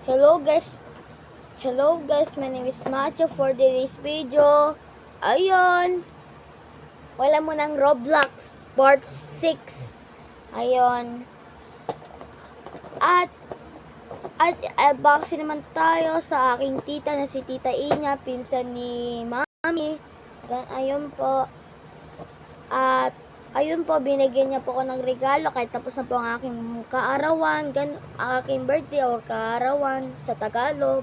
Hello guys. Hello guys, my name is Macho for today's video. Ayun. Wala mo ng Roblox Part 6. Ayun. At unboxing naman tayo sa aking tita na si Tita Inya, pinsan ni Mami. Ayun po. At ayun po, binigyan niya po ako ng regalo kahit tapos na po ang aking kaarawan, aking birthday or kaarawan sa Tagalog.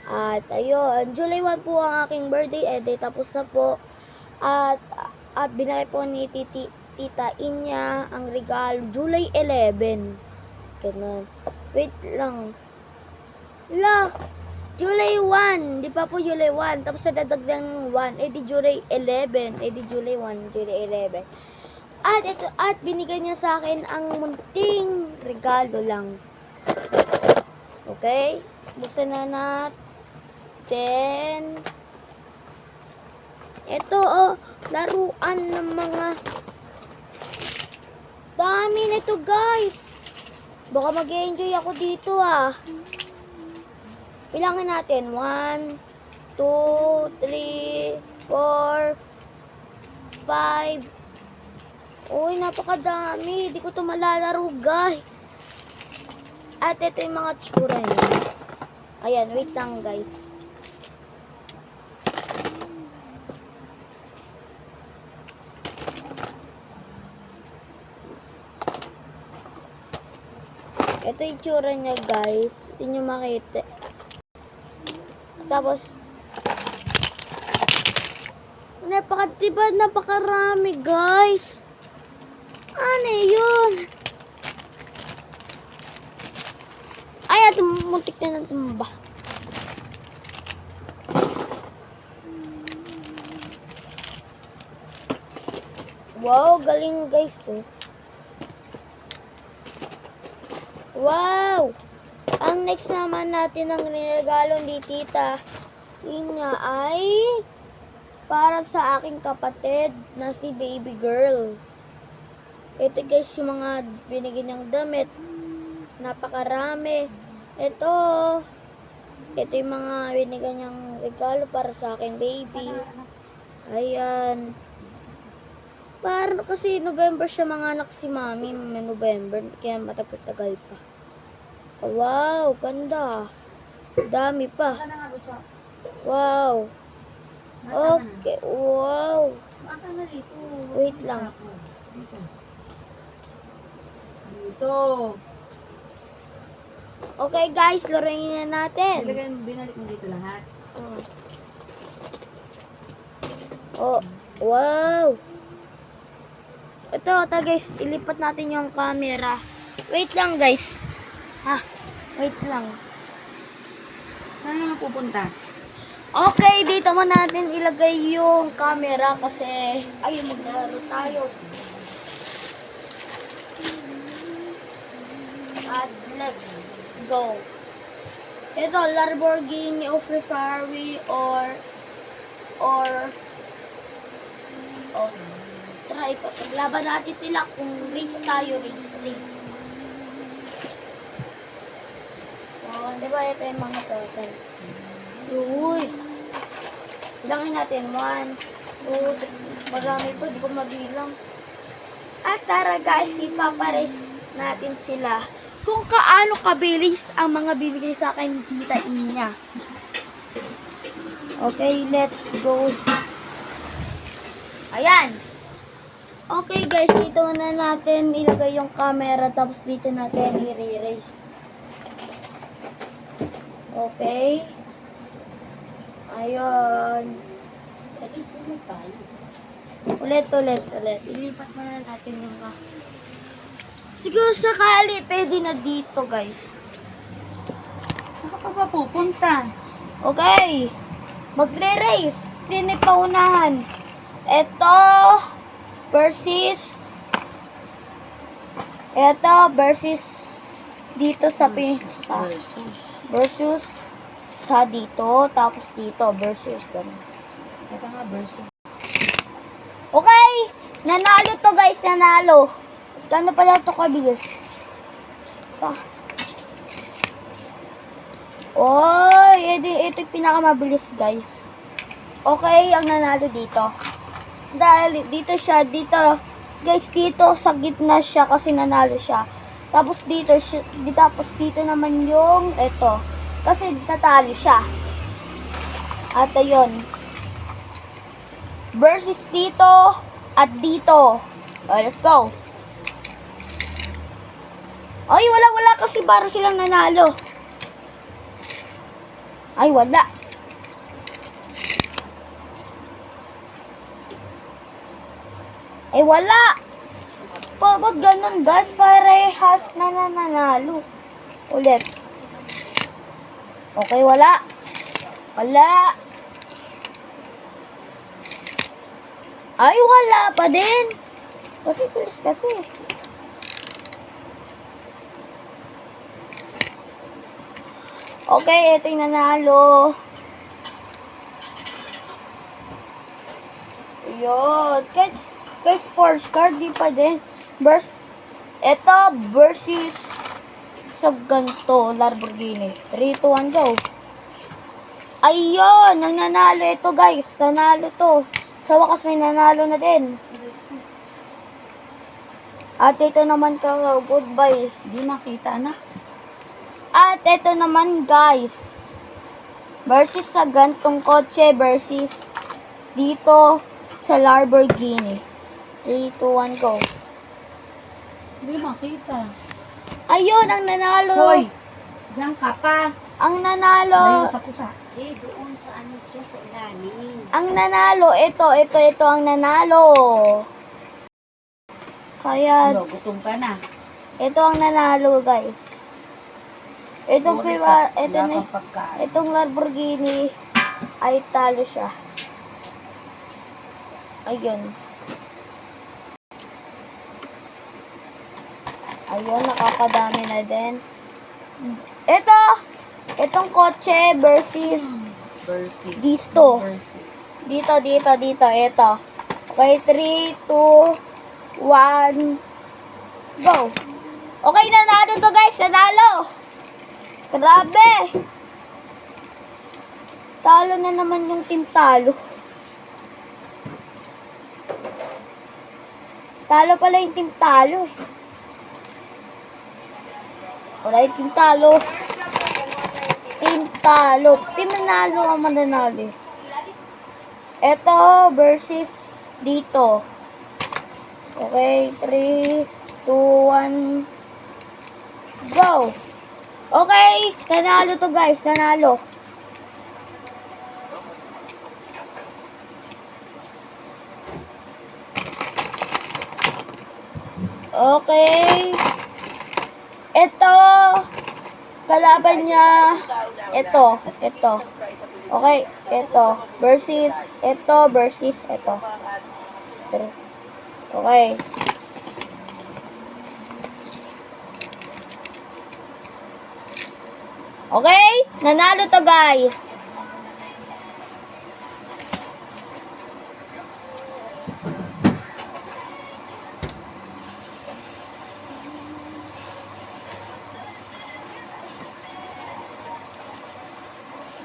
At ayun, July 1 po ang aking birthday, tapos na po. At binigay po ni Tita Inya ang regalo July 11. Ganun. Wait lang. July 1, di pa po July 1, tapos nadadagdag ng 1, di July 11, di July 1, July 11. At binigay niya sa akin ang munting regalo lang. Okay? Buksan na natin. Ito, laruan ng mga dami nito, guys. Baka mag-enjoy ako dito, Bilangin natin. 1, 2, 3, 4, 5. Uy, napakadami. Hindi ko ito malalaro, guys. At ito yung mga tsura niya. Ayan, wait lang, guys. Ito yung tsura niya, guys. Hindi nyo makita. Tapos, napakarami, guys. Ano yun? Ay, muntik na natumba. Wow, galing, guys. Wow! Ang next naman natin ang regalo ni Tita Inya ay para sa aking kapatid na si baby girl. Ito, guys, yung mga binigyan niyang damit. Napakarami. Ito yung mga binigyan niyang regalo para sa aking baby. Ayan. Kasi November siya mga anak si Mami. May November. Kaya matagal-tagal pa. Wow, ganda. Dami pa. Wow. Okay, wow. Wait lang. Dito. Okay, guys, laruin na natin. Binalik mo dito lahat. Oh, wow. Ito, guys, ilipat natin yung camera. Wait lang, guys. Wait lang. Saan naman pupunta? Okay, dito mo natin ilagay yung camera kasi ayun, maglalaro tayo. At let's go. Ito, Lamborghini o Ferrari or try pa. Paglaban natin sila kung race tayo, race. Di ba ito yung mga total? Uy! Bilangin natin. 1, 2, marami po. Di ko mabilang. At tara, guys, ipapares natin sila kung kaano kabilis ang mga bibigay sa akin ni Tita Inya. Okay, let's go. Ayan! Okay, guys, dito na natin ilagay yung camera, tapos dito natin i-race. Okay. Ayun. Ulit. Ilipat na natin yung siguro sakali, pwede na dito, guys. Saan ka pa pupunta? Okay. Magre-race. Sino paunahan? Ito versus dito sa versus sa dito, tapos dito versus ganun. Ito nga versus. Okay, nanalo to, guys, nanalo. Gano pala to kabilis? Oy, ito yung pinakamabilis, guys. Okay, ang nanalo dito. Dahil dito siya, dito. Guys, dito sa gitna siya kasi nanalo siya. Tapos dito naman yung ito. Kasi natalo siya. At ayun. Versus dito at dito. Okay, let's go. Ay, wala kasi para silang nanalo. Ay, wala. Ay, wala. Ba't ganun, guys? Parehas na nanalo. Ulit. Okay, wala. Wala. Ay, wala pa din. Kasi please kasi. Okay, ito yung nanalo. Yun. Kay sports card, di pa din. Ito versus sa ganito, Lamborghini. 3, 2, 1, go. Ayun, ang nanalo ito, guys. Nanalo to. Sa wakas may nanalo na din. At ito naman goodbye. Di makita, anak. At ito naman, guys. Versus sa gantong kotse versus dito sa Lamborghini. 3, 2, 1, go. Di makita. Ayun, ang nanalo. Hoy! Diyan ka pa. Ang nanalo. Layo sa kusa. Doon sa ano siya sa ilalim. Ang nanalo. Ito ang nanalo. Kaya, Ano, gutom ka na. ito ang nanalo, guys. Itong Wala na, kang pagkain. itong Lamborghini ay talo siya. Ayun. Ayun, nakakadami na din. Itong kotse versus Versus. dito. Versus. Dito, ito. Okay, 3, 2, 1, go. Okay, nanalo to, guys. Nanalo. Grabe. Talo na naman yung team talo. Talo pala yung team talo eh. Wala yung team talo. Team talo. Team nanalo ang mananalo eh. Ito versus dito. Okay, 3, 2, 1, go! Okay, nanalo to, guys. Nanalo. Okay. Ito, kalaban niya, ito. Okay, ito. Versus, ito. Okay. Okay? Nanalo to, guys.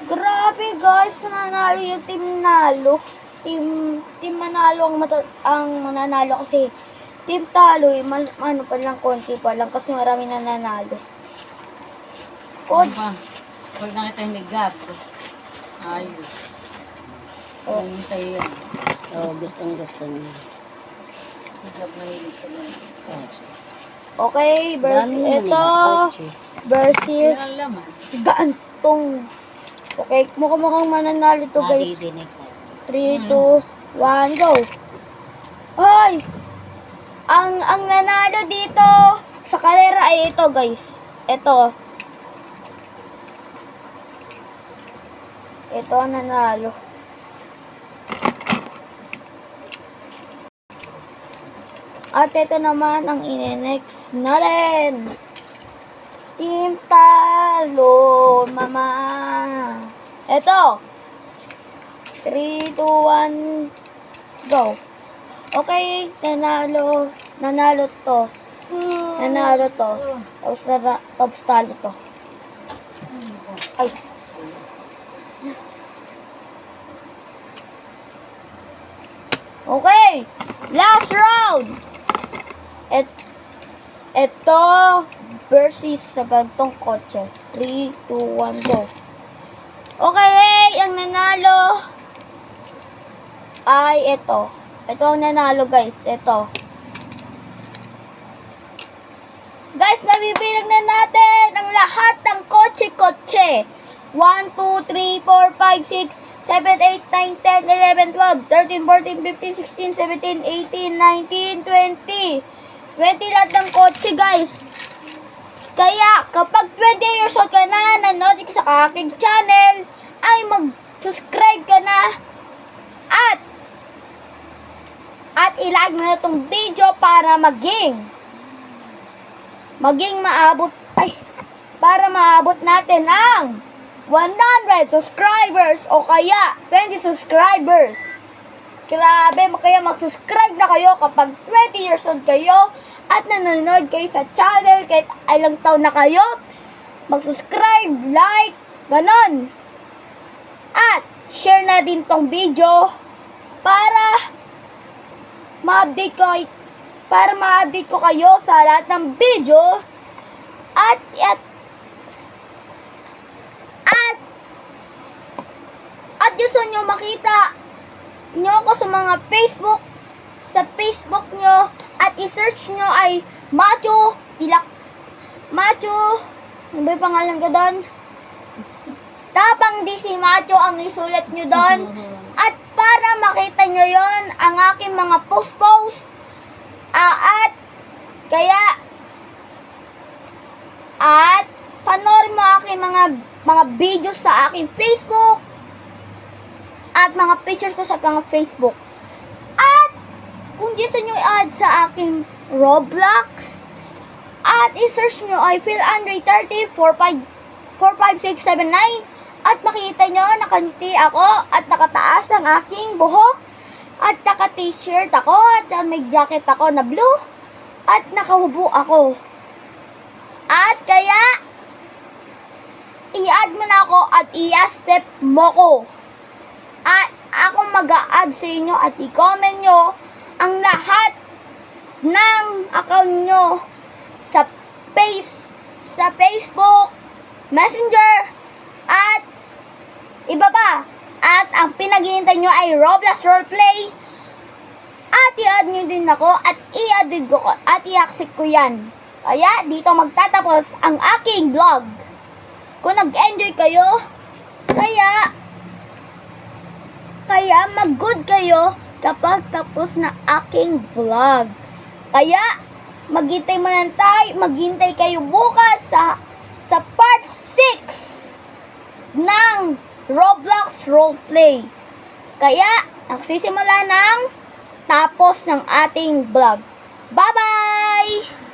Grabe, guys. Nanalo yung team nalo. Team manalo ang mananalo kasi team talo, ano pa lang, konti pa lang kasi marami nananalo. Ano ba? Pag nakita yung nag-gap. Ayos. Oh. Yung sa'yo yan. Oo, gusto niya. Nag-gap na hilig ka na. Okay, versus ito. Versus Yan ang laman. gantong. Okay, mukhang mananalo to, guys. 3, 2, 1, go. Hoy! Ang nanalo dito sa karera ay ito, guys. Ito ang nanalo. At ito naman ang ine-next natin. Team talo, mama. Ito. 3, 2, 1, go. Okay, nanalo to. Tapos talo to. Ay. Okay. Last round. Ito versus sa gantong kotse. 3, 2, 1, go. Okay, ang nanalo ay ito. Ito ang nanalo, guys. Ito. Guys, mabibilang na natin ang lahat ng kotse-kotse. 1, 2, 3, 4, 5, 6, 7, 8, 9, 10, 11, 12, 13, 14, 15, 16, 17, 18, 19, 20. 20 lahat ng kotse, guys. Kaya, kapag 20 years old ka na, nanood ka sa aking channel, ay mag-subscribe ka na. At i-like mo na itong video para para maabot natin ang 100 subscribers o kaya 20 subscribers. Grabe, kaya mag-subscribe na kayo kapag 20 years old kayo at nanonood kayo sa channel kahit ilang taon na kayo. Mag-subscribe, like, ganon. At share na din tong video para ma-update ko kayo sa lahat ng video at gusto nyo makita nyo ako sa mga sa Facebook nyo at i-search nyo ay Macho, ano ba yung pangalan ko doon? Tapang di si Macho ang isulat nyo doon. At para makita nyo yon ang aking mga post. At panoorin mo aking mga videos sa aking Facebook at mga pictures ko sa mga Facebook. At kung gusto nyo i-add sa aking Roblox at i-search nyo ay PhilAndre30 45679 at makita nyo nakangiti ako at nakataas ang aking buhok at naka-t-shirt ako at may jacket ako na blue at nakahubo ako. At kaya i-add mo na ako at i-accept mo ko. At ako mag-a-add sa inyo at i-comment nyo ang lahat ng account nyo sa Facebook, Messenger, at iba pa. At ang pinaghihintay nyo ay Roblox Roleplay. At i-add nyo din ako at i-add ko at i-accept ko yan. Kaya dito magtatapos ang aking vlog. Kung nag-enjoy kayo, kaya mag-good kayo kapag tapos na aking vlog. Kaya maghintay kayo bukas sa part 6 ng Roblox Roleplay. Kaya nagsisimula ng tapos ng ating vlog. Bye-bye!